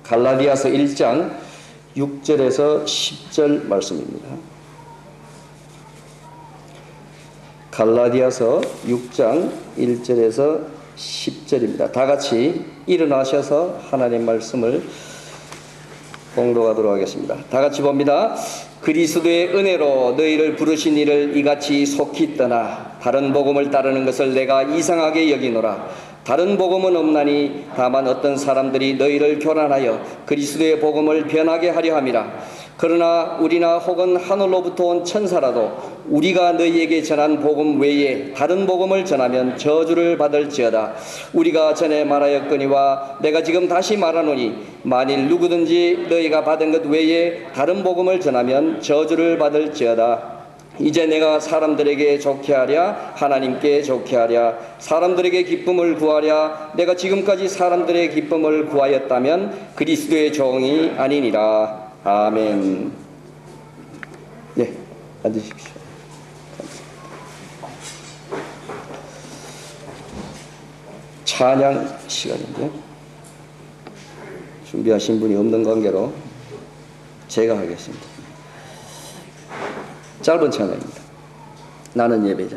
갈라디아서 1장 6절에서 10절 말씀입니다. 갈라디아서 6장 1절에서 10절입니다. 다 같이 일어나셔서 하나님 말씀을 봉독하도록 하겠습니다. 다 같이 봅니다. 그리스도의 은혜로 너희를 부르신 이를 이같이 속히 떠나 다른 복음을 따르는 것을 내가 이상하게 여기노라. 다른 복음은 없나니 다만 어떤 사람들이 너희를 교란하여 그리스도의 복음을 변하게 하려 함이라. 그러나 우리나 혹은 하늘로부터 온 천사라도 우리가 너희에게 전한 복음 외에 다른 복음을 전하면 저주를 받을지어다. 우리가 전에 말하였거니와 내가 지금 다시 말하노니 만일 누구든지 너희가 받은 것 외에 다른 복음을 전하면 저주를 받을지어다. 이제 내가 사람들에게 좋게 하랴 하나님께 좋게 하랴 사람들에게 기쁨을 구하랴 내가 지금까지 사람들의 기쁨을 구하였다면 그리스도의 종이 아니니라. 아멘. 네, 앉으십시오. 찬양 시간인데 준비하신 분이 없는 관계로 제가 하겠습니다. 짧은 찬양입니다. 나는 예배자.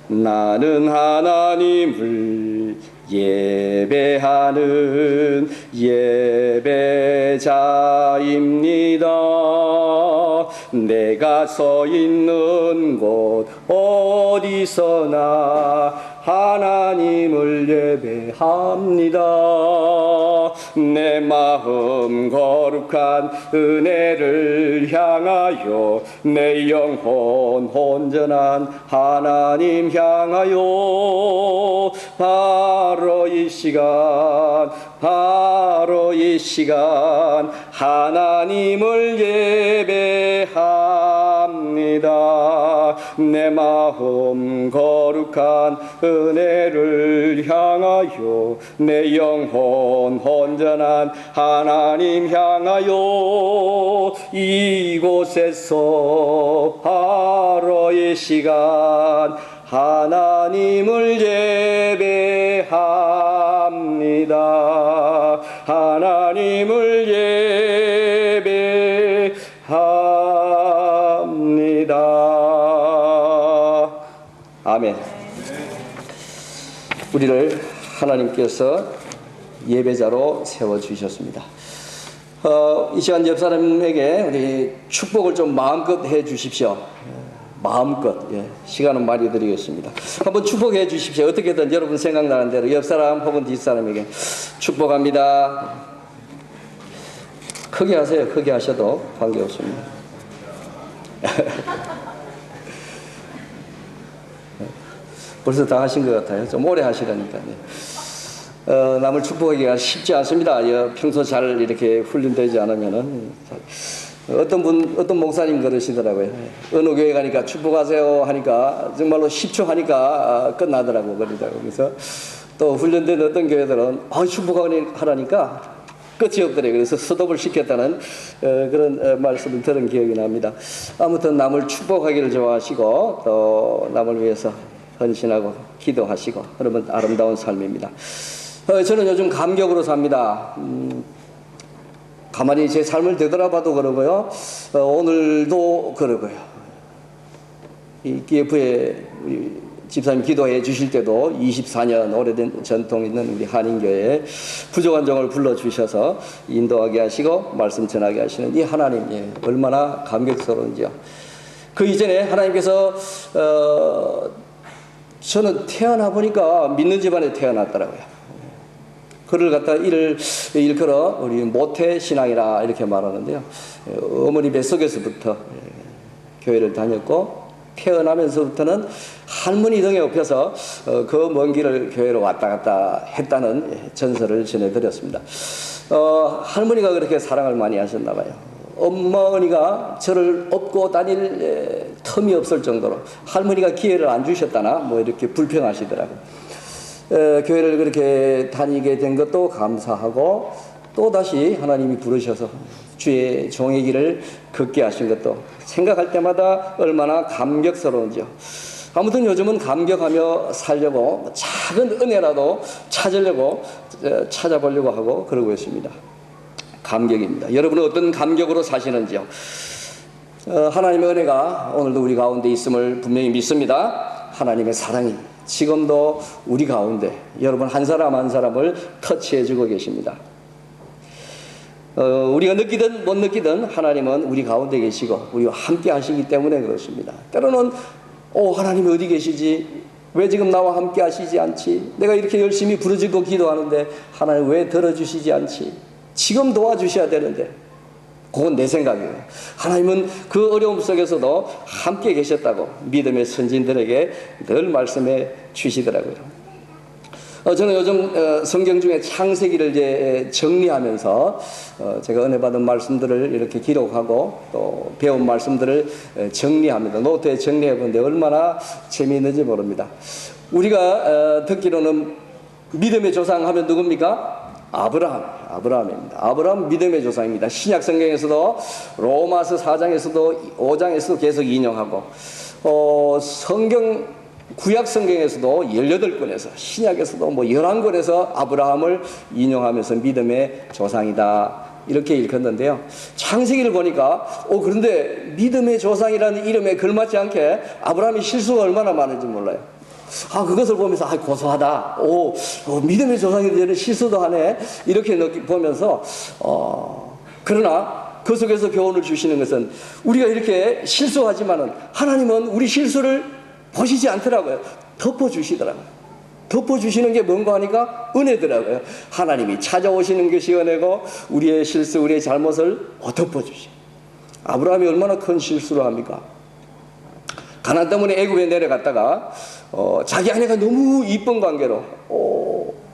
나는 하나님을 예배하는 예배자입니다. 내가 서 있는 곳 어디서나 하나님을 예배합니다. 내 마음 거룩한 은혜를 향하여 내 영혼 온전한 하나님 향하여 바로 이 시간 하나님을 예배합니다. 내 마음 거룩한 은혜를 향하여 내 영혼 온전한 하나님 향하여 이곳에서 바로 이 시간 하나님을 예배합니다. 하나님을 예배합니다. 아멘. 우리를 하나님께서 예배자로 세워주셨습니다. 이 시간 옆 사람에게 우리 축복을 좀 마음껏 해 주십시오. 마음껏. 시간은 많이 드리겠습니다. 한번 축복해 주십시오. 어떻게든 여러분 생각나는 대로 옆 사람 혹은 뒷 사람에게 축복합니다. 크게 하세요. 크게 하셔도 관계없습니다. 벌써 다 하신 것 같아요. 좀 오래 하시라니까요. 남을 축복하기가 쉽지 않습니다. 평소 잘 이렇게 훈련되지 않으면은. 어떤 목사님 그러시더라고요. 어느 교회 가니까 축복하세요 하니까 정말로 10초 하니까 끝나더라고 그러더라고요. 그래서 또 훈련된 어떤 교회들은 축복하라니까 끝이 없더래요. 그래서 스톱을 시켰다는 그런 말씀을 들은 기억이 납니다. 아무튼 남을 축복하기를 좋아하시고 또 남을 위해서 헌신하고 기도하시고 여러분 아름다운 삶입니다. 저는 요즘 감격으로 삽니다. 가만히 제 삶을 되돌아봐도 그러고요. 오늘도 그러고요. 이 기예프에 우리 집사님 기도해 주실 때도 24년 오래된 전통 있는 우리 한인교회에 부족한 종을 불러주셔서 인도하게 하시고 말씀 전하게 하시는 이 하나님, 얼마나 감격스러운지요. 그 이전에 하나님께서 저는 태어나 보니까 믿는 집안에 태어났더라고요. 그를 갖다 일컬어 우리 모태 신앙이라 이렇게 말하는데요. 어머니 뱃속에서부터 교회를 다녔고 태어나면서부터는 할머니 등에 업혀서 그 먼 길을 교회로 왔다 갔다 했다는 전설을 전해드렸습니다. 할머니가 그렇게 사랑을 많이 하셨나 봐요. 어머니가 저를 업고 다닐 틈이 없을 정도로 할머니가 기회를 안 주셨다나 뭐 이렇게 불평하시더라고요. 교회를 그렇게 다니게 된 것도 감사하고 또다시 하나님이 부르셔서 주의 종의 길을 걷게 하신 것도 생각할 때마다 얼마나 감격스러운지요. 아무튼 요즘은 감격하며 살려고 작은 은혜라도 찾으려고 찾아보려고 하고 그러고 있습니다. 감격입니다. 여러분은 어떤 감격으로 사시는지요? 하나님의 은혜가 오늘도 우리 가운데 있음을 분명히 믿습니다. 하나님의 사랑이 지금도 우리 가운데 여러분 한 사람 한 사람을 터치해주고 계십니다. 우리가 느끼든 못 느끼든 하나님은 우리 가운데 계시고 우리와 함께 하시기 때문에 그렇습니다. 때로는 하나님이 어디 계시지? 왜 지금 나와 함께 하시지 않지? 내가 이렇게 열심히 부르짖고 기도하는데 하나님 왜 들어주시지 않지? 지금 도와주셔야 되는데. 그건 내 생각이에요. 하나님은 그 어려움 속에서도 함께 계셨다고 믿음의 선진들에게 늘 말씀해 주시더라고요. 저는 요즘 성경 중에 창세기를 이제 정리하면서 제가 은혜 받은 말씀들을 이렇게 기록하고 또 배운 말씀들을 정리합니다. 노트에 정리해 보는데 얼마나 재미있는지 모릅니다. 우리가 듣기로는 믿음의 조상 하면 누굽니까? 아브라함입니다. 아브라함 믿음의 조상입니다. 신약 성경에서도 로마서 4장에서도 5장에서도 계속 인용하고 구약 성경에서도 18권에서 신약에서도 11권에서 아브라함을 인용하면서 믿음의 조상이다 이렇게 읽었는데요. 창세기를 보니까 그런데 믿음의 조상이라는 이름에 걸맞지 않게 아브라함이 실수가 얼마나 많은지 몰라요. 그것을 보면서 고소하다. 믿음의 조상인데 실수도 하네. 이렇게 보면서 그러나 그 속에서 교훈을 주시는 것은 우리가 이렇게 실수하지만은 하나님은 우리 실수를 보시지 않더라고요. 덮어주시더라고요. 덮어주시는 게 뭔가 하니까 은혜더라고요. 하나님이 찾아오시는 것이 은혜고 우리의 실수, 우리의 잘못을 덮어주시. 아브라함이 얼마나 큰 실수를 합니까? 가난 때문에 애굽에 내려갔다가 자기 아내가 너무 이쁜 관계로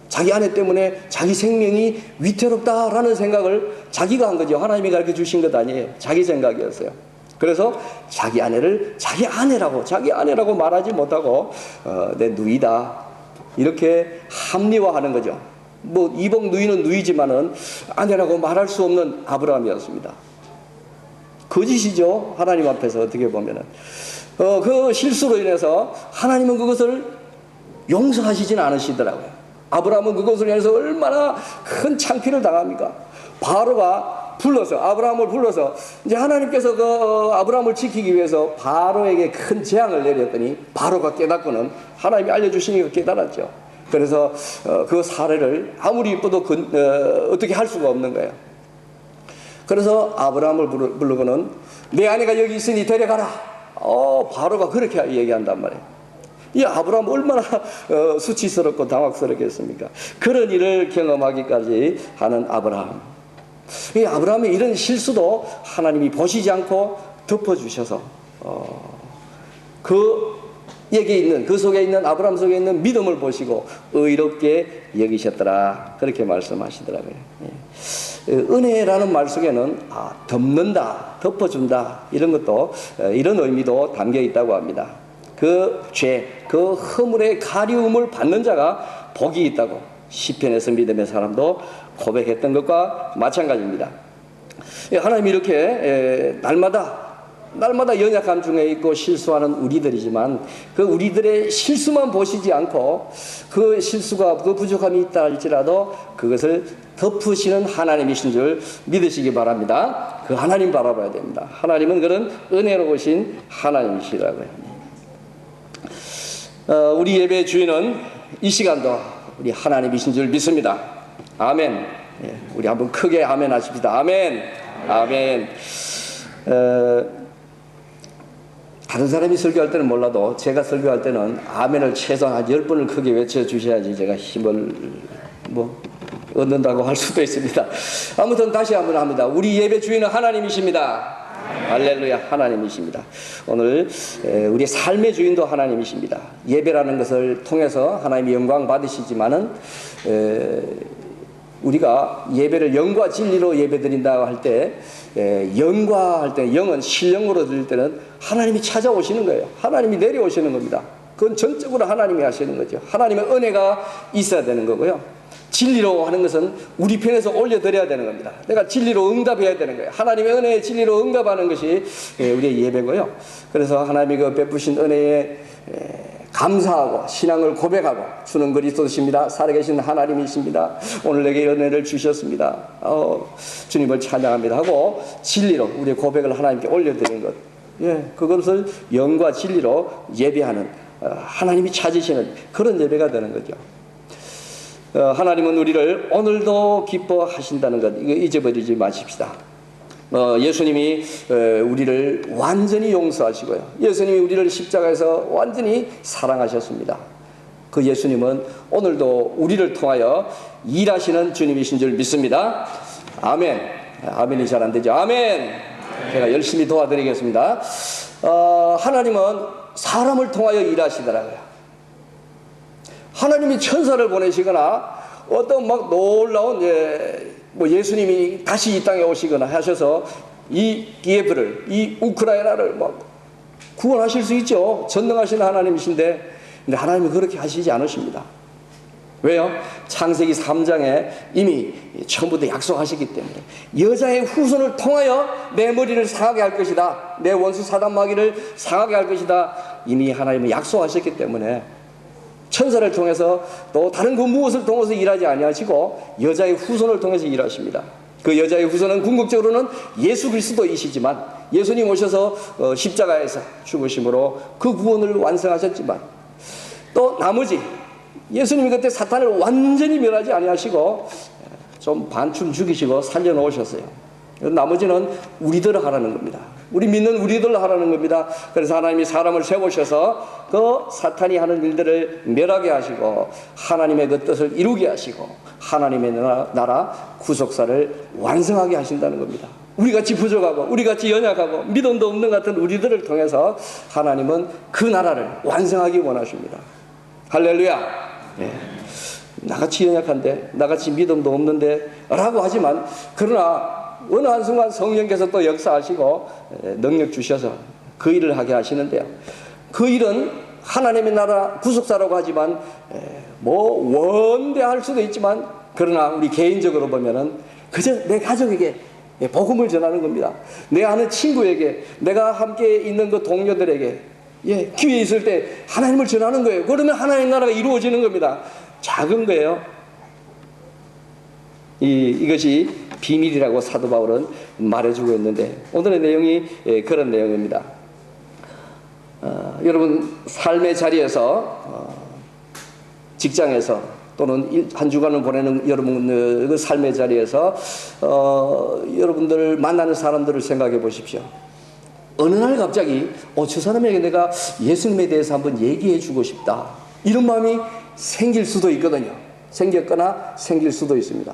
자기 아내 때문에 자기 생명이 위태롭다라는 생각을 자기가 한 거죠. 하나님이 가르쳐 주신 것 아니에요. 자기 생각이었어요. 그래서 자기 아내를 자기 아내라고 말하지 못하고 내 누이다 이렇게 합리화하는 거죠. 이복 누이는 누이지만은 아내라고 말할 수 없는 아브라함이었습니다. 거짓이죠. 하나님 앞에서 어떻게 보면은 그 실수로 인해서 하나님은 그것을 용서하시지는 않으시더라고요. 아브라함은 그것을 인해서 얼마나 큰 창피를 당합니까? 바로가 아브라함을 불러서 이제 하나님께서 아브라함을 지키기 위해서 바로에게 큰 재앙을 내렸더니 바로가 깨닫고는 하나님이 알려주시니까 깨달았죠. 그래서 그 사례를 아무리 이뻐도 어떻게 할 수가 없는 거예요. 그래서 아브라함을 부르고는 내 아내가 여기 있으니 데려가라. 바로가 그렇게 얘기한단 말이에요. 이 아브라함 얼마나 수치스럽고 당황스럽겠습니까? 그런 일을 경험하기까지 하는 아브라함. 이 아브라함의 이런 실수도 하나님이 보시지 않고 덮어주셔서 그 속에 있는 아브라함 속에 있는 믿음을 보시고 의롭게 여기셨더라 그렇게 말씀하시더라고요. 은혜라는 말 속에는 덮는다, 덮어준다 이런 것도 이런 의미도 담겨 있다고 합니다. 그 죄, 그 허물의 가리움을 받는 자가 복이 있다고 시편에서 믿음의 사람도 고백했던 것과 마찬가지입니다. 하나님이 이렇게 날마다 연약함 중에 있고 실수하는 우리들이지만 그 우리들의 실수만 보시지 않고 그 실수가 그 부족함이 있다 할지라도 그것을 덮으시는 하나님이신 줄 믿으시기 바랍니다. 그 하나님 바라봐야 됩니다. 하나님은 그런 은혜로우신 하나님이시라고요. 우리 예배의 주인은 이 시간도 우리 하나님이신 줄 믿습니다. 아멘. 우리 한번 크게 아멘 하십시다. 아멘. 아멘. 다른 사람이 설교할 때는 몰라도 제가 설교할 때는 아멘을 최소한 한 10번을 크게 외쳐주셔야지 제가 힘을 얻는다고 할 수도 있습니다. 아무튼 다시 한번 합니다. 우리 예배 주인은 하나님이십니다. 할렐루야. 하나님이십니다. 오늘 우리의 삶의 주인도 하나님이십니다. 예배라는 것을 통해서 하나님이 영광 받으시지만은 우리가 예배를 영과 진리로 예배드린다고 할 때 영과 때 영은 신령으로 드릴 때는 하나님이 찾아오시는 거예요. 하나님이 내려오시는 겁니다. 그건 전적으로 하나님이 하시는 거죠. 하나님의 은혜가 있어야 되는 거고요. 진리로 하는 것은 우리 편에서 올려드려야 되는 겁니다. 내가 진리로 응답해야 되는 거예요. 하나님의 은혜의 진리로 응답하는 것이 우리의 예배고요. 그래서 하나님이 그 베푸신 은혜에 감사하고 신앙을 고백하고 주는 그리스도십니다. 살아계신 하나님이십니다. 오늘 내게 은혜를 주셨습니다. 주님을 찬양합니다 하고 진리로 우리의 고백을 하나님께 올려드리는 것, 그것을 영과 진리로 예배하는, 하나님이 찾으시는 그런 예배가 되는 거죠. 하나님은 우리를 오늘도 기뻐하신다는 것, 이거 잊어버리지 마십시다. 예수님이 우리를 완전히 용서하시고요, 예수님이 우리를 십자가에서 완전히 사랑하셨습니다. 그 예수님은 오늘도 우리를 통하여 일하시는 주님이신 줄 믿습니다. 아멘. 아멘이 잘 안 되죠. 아멘. 제가 열심히 도와드리겠습니다. 하나님은 사람을 통하여 일하시더라고요. 하나님이 천사를 보내시거나 어떤 막 놀라운 예수님이 다시 이 땅에 오시거나 하셔서 이 기예프를, 이 우크라이나를 막 구원하실 수 있죠. 전능하신 하나님이신데, 근데 하나님은 그렇게 하시지 않으십니다. 왜요? 창세기 3장에 이미 처음부터 약속하셨기 때문에 여자의 후손을 통하여 내 머리를 상하게 할 것이다, 내 원수 사단 마귀를 상하게 할 것이다, 이미 하나님은 약속하셨기 때문에 천사를 통해서 또 다른 그 무엇을 통해서 일하지 아니하시고 여자의 후손을 통해서 일하십니다. 그 여자의 후손은 궁극적으로는 예수 그리스도이시지만, 예수님 오셔서 십자가에서 죽으심으로 그 구원을 완성하셨지만, 또 나머지 예수님이 그때 사탄을 완전히 멸하지 아니하시고 좀 반쯤 죽이시고 살려놓으셨어요. 나머지는 우리들 하라는 겁니다. 우리 믿는 우리들 하라는 겁니다. 그래서 하나님이 사람을 세우셔서 그 사탄이 하는 일들을 멸하게 하시고 하나님의 그 뜻을 이루게 하시고 하나님의 나라 구속사를 완성하게 하신다는 겁니다. 우리같이 부족하고 우리같이 연약하고 믿음도 없는 같은 우리들을 통해서 하나님은 그 나라를 완성하기 원하십니다. 할렐루야. 나같이 연약한데, 나같이 믿음도 없는데 라고 하지만, 그러나 어느 한순간 성령께서 또 역사하시고 능력 주셔서 그 일을 하게 하시는데요, 그 일은 하나님의 나라 구속사라고 하지만 원대할 수도 있지만, 그러나 우리 개인적으로 보면은 그저 내 가족에게 복음을 전하는 겁니다. 내 아는 친구에게, 내가 함께 있는 그 동료들에게 기회 있을 때 하나님을 전하는 거예요. 그러면 하나님의 나라가 이루어지는 겁니다. 작은 거예요. 이것이 비밀이라고 사도 바울은 말해주고 있는데, 오늘의 내용이 그런 내용입니다. 여러분 삶의 자리에서, 직장에서, 또는 한 주간을 보내는 여러분 그 삶의 자리에서 여러분들 만나는 사람들을 생각해 보십시오. 어느 날 갑자기 저 사람에게 내가 예수님에 대해서 한번 얘기해 주고 싶다, 이런 마음이 생길 수도 있거든요. 생겼거나 생길 수도 있습니다.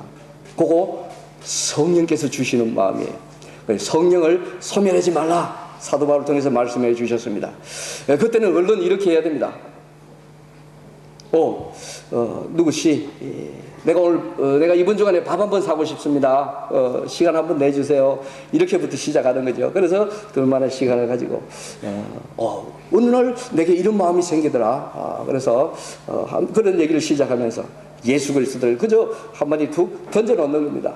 그거 성령께서 주시는 마음이에요. 성령을 소멸하지 말라, 사도 바울을 통해서 말씀해 주셨습니다. 그때는 얼른 이렇게 해야 됩니다. 누구씨, 내가 이번 주간에 밥 한번 사고 싶습니다. 시간 한번 내주세요. 이렇게부터 시작하는 거죠. 그래서 둘만의 시간을 가지고, 어느 날 내게 이런 마음이 생기더라. 그래서 그런 얘기를 시작하면서 예수 그리스도를 그저 한마디 툭 던져놓는 겁니다.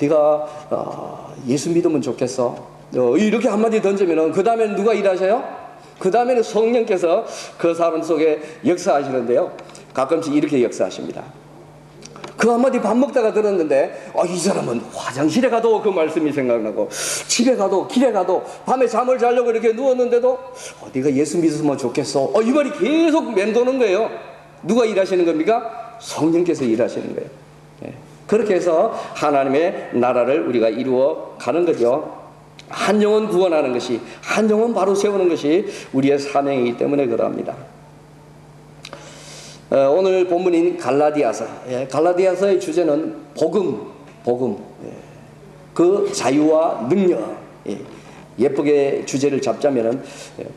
네가 예수 믿으면 좋겠어. 이렇게 한마디 던지면은 그 다음에는 누가 일하셔요? 그 다음에는 성령께서 그 사람 속에 역사하시는데요, 가끔씩 이렇게 역사하십니다. 그 한마디 밥 먹다가 들었는데, 이 사람은 화장실에 가도 그 말씀이 생각나고, 집에 가도 길에 가도 밤에 잠을 자려고 이렇게 누웠는데도 네가 예수 믿으면 좋겠어, 이 말이 계속 맴도는 거예요. 누가 일하시는 겁니까? 성령께서 일하시는 거예요. 그렇게 해서 하나님의 나라를 우리가 이루어 가는 거죠. 한 영혼 구원하는 것이, 한 영혼 바로 세우는 것이 우리의 사명이기 때문에 그러합니다. 오늘 본문인 갈라디아서, 갈라디아서의 주제는 복음, 그 자유와 능력. 예쁘게 주제를 잡자면은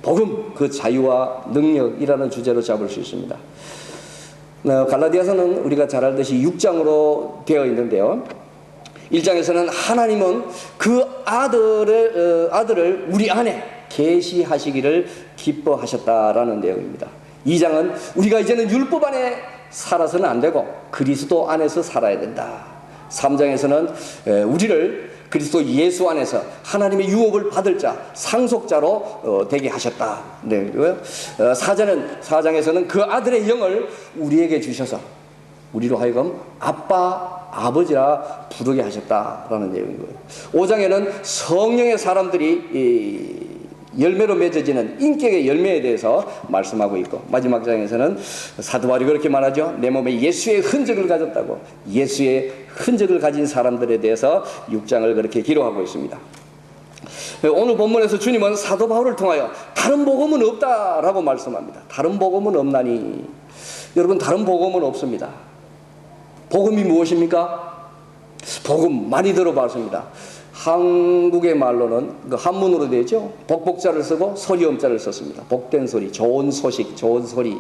복음, 그 자유와 능력이라는 주제로 잡을 수 있습니다. 갈라디아서는 우리가 잘 알듯이 6장으로 되어 있는데요, 1장에서는 하나님은 그 아들을 우리 안에 계시하시기를 기뻐하셨다라는 내용입니다. 2장은 우리가 이제는 율법 안에 살아서는 안 되고 그리스도 안에서 살아야 된다. 3장에서는 우리를 그리스도 예수 안에서 하나님의 유업을 받을 자, 상속자로 되게 하셨다. 네, 4장에서는 그 아들의 영을 우리에게 주셔서 우리로 하여금 아빠, 아버지라 부르게 하셨다라는 내용인 거예요. 5장에는 성령의 사람들이 열매로 맺어지는 인격의 열매에 대해서 말씀하고 있고, 마지막 장에서는 사도 바울이 그렇게 말하죠. 내 몸에 예수의 흔적을 가졌다고. 예수의 흔적을 가진 사람들에 대해서 6장을 그렇게 기록하고 있습니다. 오늘 본문에서 주님은 사도 바울을 통하여 다른 복음은 없다라고 말씀합니다. 다른 복음은 없나니. 여러분, 다른 복음은 없습니다. 복음이 무엇입니까? 복음 많이 들어봤습니다. 한국의 말로는 그 한문으로 되죠. 복복자를 쓰고 소리음자를 썼습니다. 복된 소리, 좋은 소식, 좋은 소리,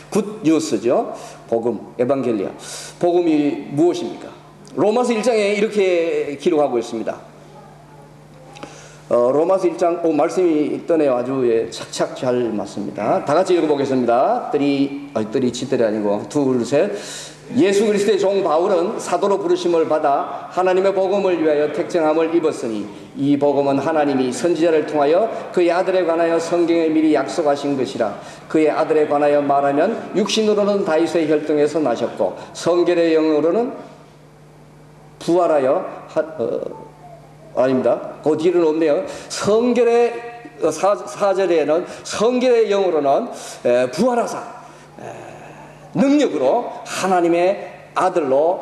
굿 뉴스죠. 복음, 에반겔리아. 복음이 무엇입니까? 로마서 1장에 이렇게 기록하고 있습니다. 로마서 1장, 말씀이 떠네요. 아주 착착 잘 맞습니다. 다 같이 읽어보겠습니다. 뜰이 아니고 둘, 셋. 예수 그리스도의 종 바울은 사도로 부르심을 받아 하나님의 복음을 위하여 택정함을 입었으니 이 복음은 하나님이 선지자를 통하여 그의 아들에 관하여 성경에 미리 약속하신 것이라. 그의 아들에 관하여 말하면 육신으로는 다윗의 혈통에서 나셨고 성결의 영으로는 부활하여 아닙니다. 그 뒤는 없네요. 성결의 4절에는 성결의 영으로는 부활하사 능력으로 하나님의 아들로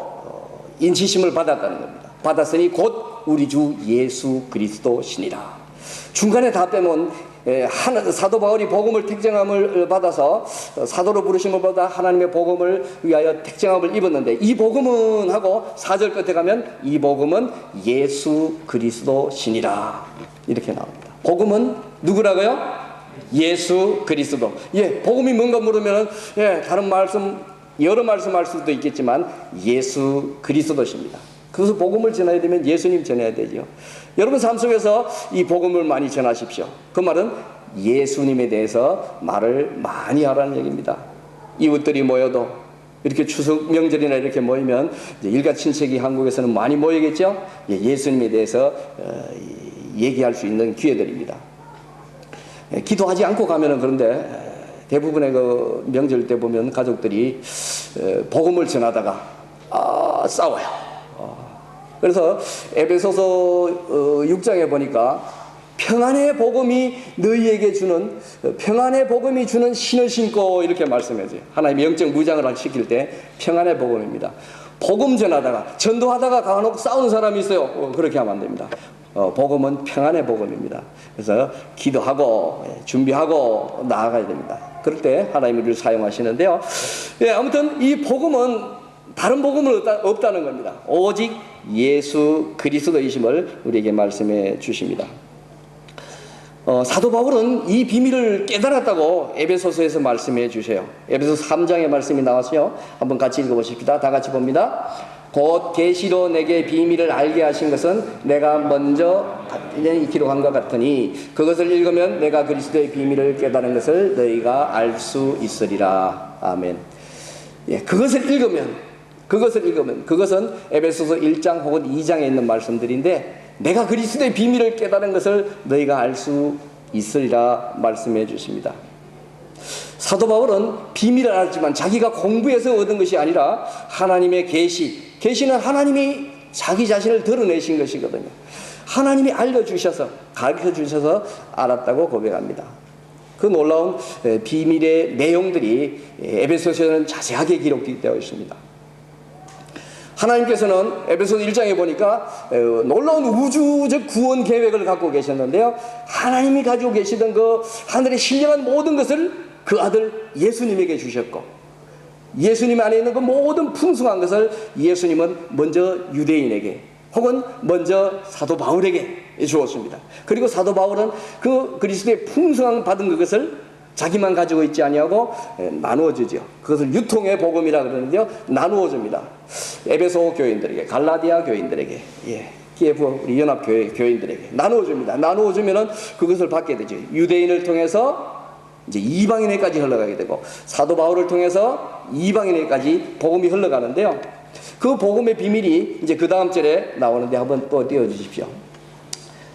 인치심을 받았다는 겁니다. 받았으니 곧 우리 주 예수 그리스도시니라. 중간에 다 빼면 사도 바울이 복음을 택정함을 받아서 사도로 부르심을 받아 하나님의 복음을 위하여 택정함을 입었는데, 이 복음은 하고 4절 끝에 가면 이 복음은 예수 그리스도시니라 이렇게 나옵니다. 복음은 누구라고요? 예수 그리스도. 복음이 뭔가 물으면 다른 말씀 여러 말씀할 수도 있겠지만 예수 그리스도십니다. 그래서 복음을 전해야 되면 예수님 전해야 되죠. 여러분 삶 속에서 이 복음을 많이 전하십시오. 그 말은 예수님에 대해서 말을 많이 하라는 얘기입니다. 이웃들이 모여도 이렇게 추석 명절이나 이렇게 모이면 이제 일가 친척이 한국에서는 많이 모이겠죠. 예수님에 대해서 얘기할 수 있는 기회들입니다. 기도하지 않고 가면은 그런데 대부분의 그 명절 때 보면 가족들이 복음을 전하다가 싸워요. 그래서 에베소서 6장에 보니까 평안의 복음이 너희에게 주는 평안의 복음이 주는 신을 신고 이렇게 말씀해줘요. 하나님의 영적 무장을 시킬 때 평안의 복음입니다. 복음 전하다가 전도하다가 간혹 싸우는 사람이 있어요. 그렇게 하면 안 됩니다. 복음은 평안의 복음입니다. 그래서 기도하고 준비하고 나아가야 됩니다. 그럴 때 하나님이 우리를 사용하시는데요. 아무튼 이 복음은 다른 복음은 없다는 겁니다. 오직 예수 그리스도이심을 우리에게 말씀해 주십니다. 사도 바울은 이 비밀을 깨달았다고 에베소서에서 말씀해 주세요. 에베소서 3장의 말씀이 나왔어요. 한번 같이 읽어보십시다. 다 같이 봅니다. 곧 계시로 내게 비밀을 알게 하신 것은 내가 먼저 기록한 것 같으니 그것을 읽으면 내가 그리스도의 비밀을 깨달은 것을 너희가 알 수 있으리라. 아멘. 그것을 읽으면 그것은 에베소서 1장 혹은 2장에 있는 말씀들인데, 내가 그리스도의 비밀을 깨달은 것을 너희가 알 수 있으리라 말씀해 주십니다. 사도 바울은 비밀을 알았지만 자기가 공부해서 얻은 것이 아니라 하나님의 계시는 하나님이 자기 자신을 드러내신 것이거든요. 하나님이 알려주셔서 가르쳐주셔서 알았다고 고백합니다. 그 놀라운 비밀의 내용들이 에베소서에는 자세하게 기록되어 있습니다. 하나님께서는 에베소서 1장에 보니까 놀라운 우주적 구원 계획을 갖고 계셨는데요, 하나님이 가지고 계시던 그 하늘의 신령한 모든 것을 그 아들 예수님에게 주셨고, 예수님 안에 있는 그 모든 풍성한 것을 예수님은 먼저 유대인에게 혹은 먼저 사도 바울에게 주었습니다. 그리고 사도 바울은 그 그리스도의 풍성한 받은 그것을 자기만 가지고 있지 아니하고 나누어 주죠. 그것을 유통의 복음이라 그러는데요, 나누어 줍니다. 에베소 교인들에게, 갈라디아 교인들에게, 키예프 우리 연합교회 교인들에게 나누어 줍니다. 나누어 주면은 그것을 받게 되죠. 유대인을 통해서 이제 이방인에까지 흘러가게 되고, 사도 바울을 통해서 이방인에까지 복음이 흘러가는데요, 그 복음의 비밀이 이제 그 다음 절에 나오는데 한번 또 띄워주십시오.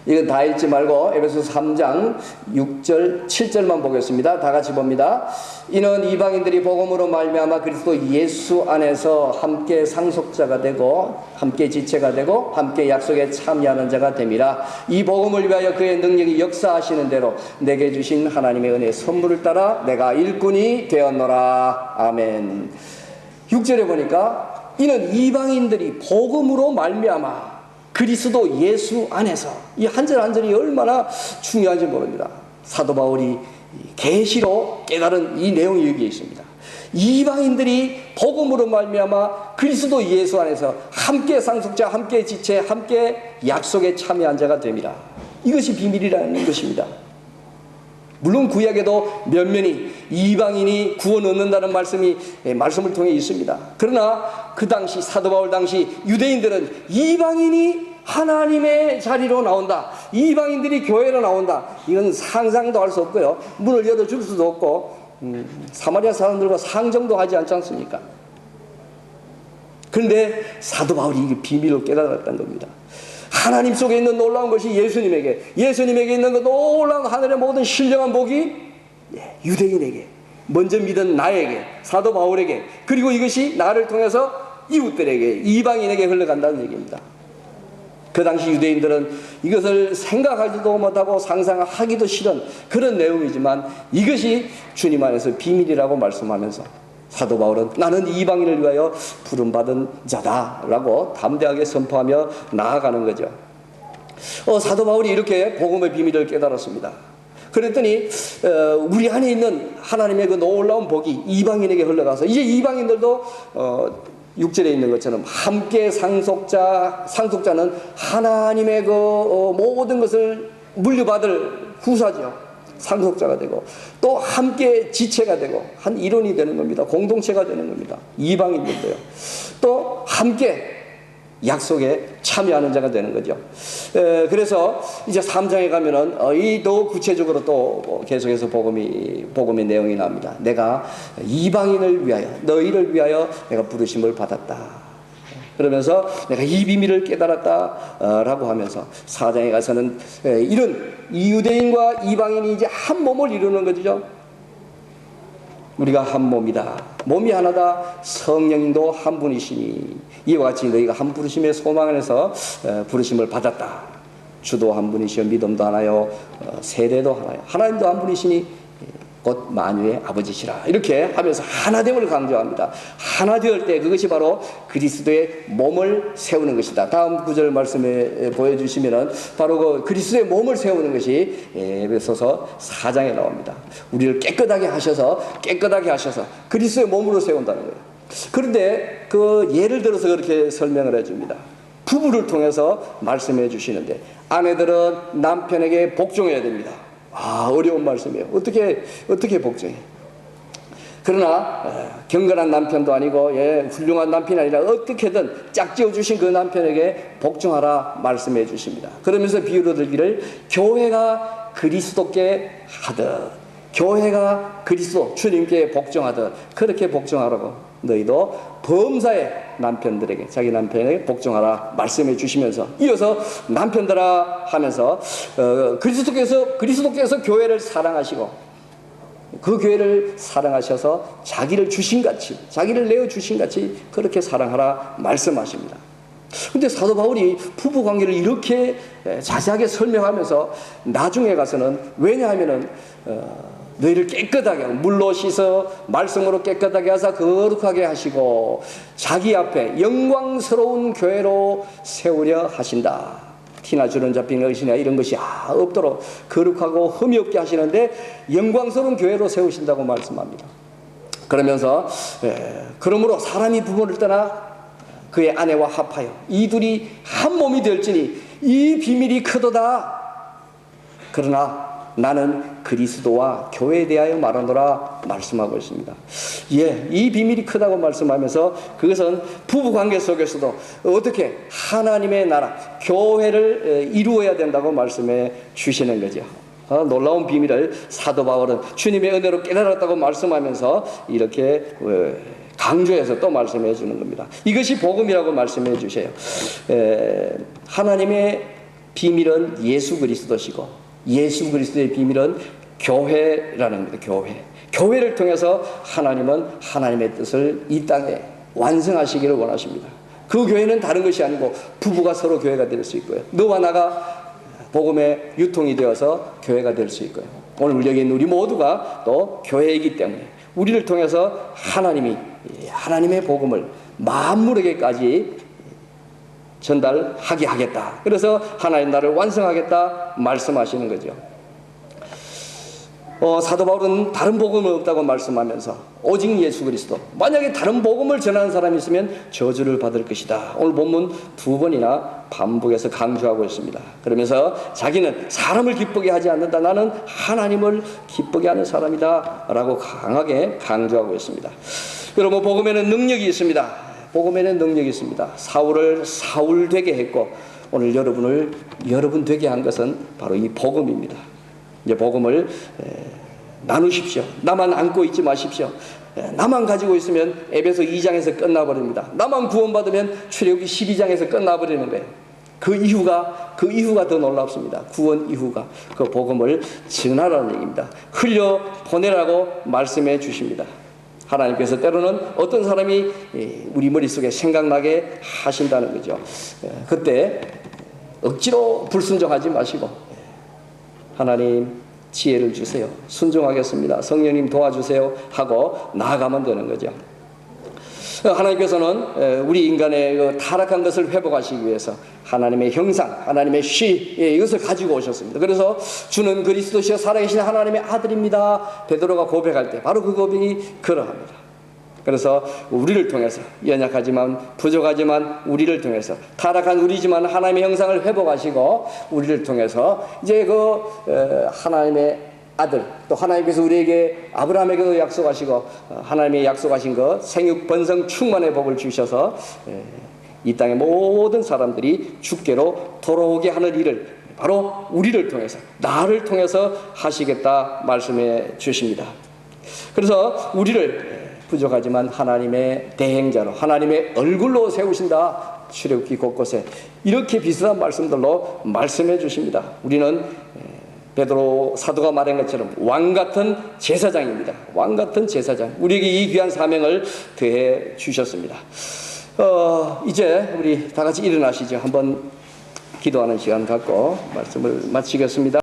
이건 다 읽지 말고 에베소서 3장 6절 7절만 보겠습니다. 다 같이 봅니다. 이는 이방인들이 복음으로 말미암아 그리스도 예수 안에서 함께 상속자가 되고 함께 지체가 되고 함께 약속에 참여하는 자가 됨이라. 이 복음을 위하여 그의 능력이 역사하시는 대로 내게 주신 하나님의 은혜의 선물을 따라 내가 일꾼이 되었노라. 아멘. 6절에 보니까 이는 이방인들이 복음으로 말미암아 그리스도 예수 안에서, 이 한 절 한 절이 얼마나 중요한지 모릅니다. 사도 바울이 계시로 깨달은 이 내용이 여기에 있습니다. 이방인들이 복음으로 말미암아 그리스도 예수 안에서 함께 상속자, 함께 지체, 함께 약속에 참여한 자가 됨이라. 이것이 비밀이라는 것입니다. 물론 구약에도 면면이 이방인이 구원 얻는다는 말씀을 통해 있습니다. 그러나 그 당시 사도 바울 당시 유대인들은 이방인이 하나님의 자리로 나온다, 이방인들이 교회로 나온다, 이건 상상도 할 수 없고요, 문을 열어줄 수도 없고 사마리아 사람들과 상정도 하지 않지 않습니까? 그런데 사도 바울이 이 비밀을 깨달았다는 겁니다. 하나님 속에 있는 놀라운 것이 예수님에게 있는 그 놀라운 하늘의 모든 신령한 복이 유대인에게, 먼저 믿은 나에게, 사도 바울에게, 그리고 이것이 나를 통해서 이웃들에게, 이방인에게 흘러간다는 얘기입니다. 그 당시 유대인들은 이것을 생각하지도 못하고 상상하기도 싫은 그런 내용이지만 이것이 주님 안에서 비밀이라고 말씀하면서 사도 바울은 나는 이방인을 위하여 부름받은 자다라고 담대하게 선포하며 나아가는 거죠. 사도 바울이 이렇게 복음의 비밀을 깨달았습니다. 그랬더니 우리 안에 있는 하나님의 그 놀라운 복이 이방인에게 흘러가서 이제 이방인들도 6절에 있는 것처럼 함께 상속자는 하나님의 그 모든 것을 물려받을 후사죠. 상속자가 되고 또 함께 지체가 되고 한 일원이 되는 겁니다. 공동체가 되는 겁니다. 이방인들도요. 또 함께 약속에 참여하는 자가 되는 거죠. 그래서 이제 3장에 가면은 더 구체적으로 또 계속해서 복음의 내용이 나옵니다. 내가 이방인을 위하여, 너희를 위하여 내가 부르심을 받았다. 그러면서 내가 이 비밀을 깨달았다라고 하면서 4장에 가서는 이런 유대인과 이방인이 이제 한 몸을 이루는 거죠. 우리가 한 몸이다, 몸이 하나다, 성령님도 한 분이시니 이와 같이 너희가 한 부르심의 소망 안에서 부르심을 받았다. 주도 한 분이시요 믿음도 하나요, 세례도 하나요, 하나님도 한 분이시니 곧 만유의 아버지시라. 이렇게 하면서 하나됨을 강조합니다. 하나 되을 때 그것이 바로 그리스도의 몸을 세우는 것이다. 다음 구절 말씀에 보여주시면은 바로 그 그리스도의 몸을 세우는 것이 에베소서 4장에 나옵니다. 우리를 깨끗하게 하셔서 그리스도의 몸으로 세운다는 거예요. 그런데 그 예를 들어서 그렇게 설명을 해줍니다. 부부를 통해서 말씀해 주시는데 아내들은 남편에게 복종해야 됩니다. 어려운 말씀이에요. 어떻게 복종해? 그러나 경건한 남편도 아니고 훌륭한 남편이 아니라 어떻게든 짝지어 주신 그 남편에게 복종하라 말씀해 주십니다. 그러면서 비유로 들기를 교회가 그리스도께 하듯, 교회가 그리스도 주님께 복종하듯 그렇게 복종하라고 너희도 범사의 남편들에게, 자기 남편에게 복종하라 말씀해 주시면서 이어서 남편들아 하면서 그리스도께서 교회를 사랑하시고 그 교회를 사랑하셔서 자기를 내어 주신 같이 그렇게 사랑하라 말씀하십니다. 근데 사도 바울이 부부 관계를 이렇게 자세하게 설명하면서 나중에 가서는, 왜냐하면은 너희를 깨끗하게 하고 물로 씻어 말씀으로 깨끗하게 하사 거룩하게 하시고 자기 앞에 영광스러운 교회로 세우려 하신다. 티나 주름 잡힌 것이냐 이런 것이 없도록 거룩하고 흠이 없게 하시는데 영광스러운 교회로 세우신다고 말씀합니다. 그러면서 그러므로 사람이 부모를 떠나 그의 아내와 합하여 이 둘이 한 몸이 될지니 이 비밀이 크도다. 그러나 나는 그리스도와 교회에 대하여 말하노라 말씀하고 있습니다. 이 비밀이 크다고 말씀하면서 그것은 부부관계 속에서도 어떻게 하나님의 나라, 교회를 이루어야 된다고 말씀해 주시는 거죠. 놀라운 비밀을 사도 바울은 주님의 은혜로 깨달았다고 말씀하면서 이렇게 강조해서 또 말씀해 주는 겁니다. 이것이 복음이라고 말씀해 주셔요. 하나님의 비밀은 예수 그리스도시고 예수 그리스도의 비밀은 교회라는 겁니다. 교회를 통해서 하나님은 하나님의 뜻을 이 땅에 완성하시기를 원하십니다. 그 교회는 다른 것이 아니고 부부가 서로 교회가 될 수 있고요. 너와 나가 복음의 유통이 되어서 교회가 될 수 있고요. 오늘 여기 있는 우리 모두가 또 교회이기 때문에 우리를 통해서 하나님이 하나님의 복음을 만물에게까지 전달하게 하겠다. 그래서 하나님 나라를 완성하겠다 말씀하시는 거죠. 사도 바울은 다른 복음은 없다고 말씀하면서 오직 예수 그리스도, 만약에 다른 복음을 전하는 사람이 있으면 저주를 받을 것이다. 오늘 본문 2번이나 반복해서 강조하고 있습니다. 그러면서 자기는 사람을 기쁘게 하지 않는다. 나는 하나님을 기쁘게 하는 사람이다 라고 강하게 강조하고 있습니다. 여러분, 복음에는 능력이 있습니다. 복음에는 능력이 있습니다. 사울을 사울 되게 했고 오늘 여러분을 여러분 되게 한 것은 바로 이 복음입니다. 이제 복음을 나누십시오. 나만 안고 있지 마십시오. 나만 가지고 있으면 에베소 2장에서 끝나버립니다. 나만 구원받으면 출애굽기 12장에서 끝나버리는 거예요. 그 이후가 더 놀랍습니다. 구원 이후가. 그 복음을 전하라는 얘기입니다. 흘려 보내라고 말씀해 주십니다. 하나님께서 때로는 어떤 사람이 우리 머릿속에 생각나게 하신다는 거죠. 그때 억지로 불순종하지 마시고 하나님 지혜를 주세요. 순종하겠습니다. 성령님 도와주세요 하고 나아가면 되는 거죠. 하나님께서는 우리 인간의 그 타락한 것을 회복하시기 위해서 하나님의 형상, 하나님의 시, 이것을 가지고 오셨습니다. 그래서 주는 그리스도시여 살아계신 하나님의 아들입니다. 베드로가 고백할 때 바로 그 고백이 그러합니다. 그래서 우리를 통해서 연약하지만 부족하지만 우리를 통해서 타락한 우리지만 하나님의 형상을 회복하시고 우리를 통해서 이제 그 하나님의 아들, 또 하나님께서 우리에게 아브라함에게도 약속하시고 하나님의 약속하신 그 생육 번성 충만의 복을 주셔서 이 땅의 모든 사람들이 주께로 돌아오게 하는 일을 바로 우리를 통해서, 나를 통해서 하시겠다 말씀해 주십니다. 그래서 우리를 부족하지만 하나님의 대행자로, 하나님의 얼굴로 세우신다. 출애굽기 곳곳에 이렇게 비슷한 말씀들로 말씀해 주십니다. 우리는 베드로 사도가 말한 것처럼 왕같은 제사장입니다. 왕같은 제사장. 우리에게 이 귀한 사명을 더해 주셨습니다. 이제 우리 다 같이 일어나시죠. 한번 기도하는 시간 갖고 말씀을 마치겠습니다.